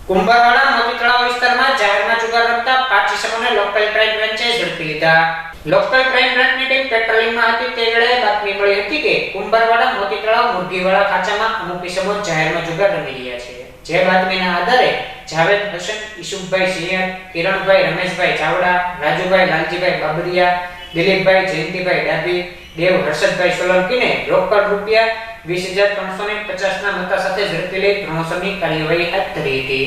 કુંભારવાડા મોતી તળાવ વિસ્તારમાં જાહેરમાં જુગાર રમતા 5 ઇસમોને લોકલ ક્રાઇમ બ્રાન્ચે ઝડપી લીધા. લોકલ ક્રાઇમ બ્રાન્ચની ટીમ પેટ્રોલિંગમાં હતી તે વેળાએ બાતમી મળી હતી કે કુંભારવાડા મોતી તળાવ મુરગીવાળા ખાંચામાં અમુક ઇસમો જાહેરમાં જુગાર રમી રહ્યા છે. જે બાતમીના આધારે જાવેદ હસન, ઈસુફભાઈ સિંહર, કિરણભાઈ રમેશભાઈ ચાવડા, રાજુભાઈ લાલજીભાઈ બાબરિયા, દિલીપભાઈ જયંતિભાઈ ડાભી, દેવ હર્ષદભાઈ સોલંકીને રોકડ રૂપિયા 20,350 ના મત્તા સાથે ઝડપી લઈ ધોરણસરની કાર્યવાહી હાથ ધરી હતી.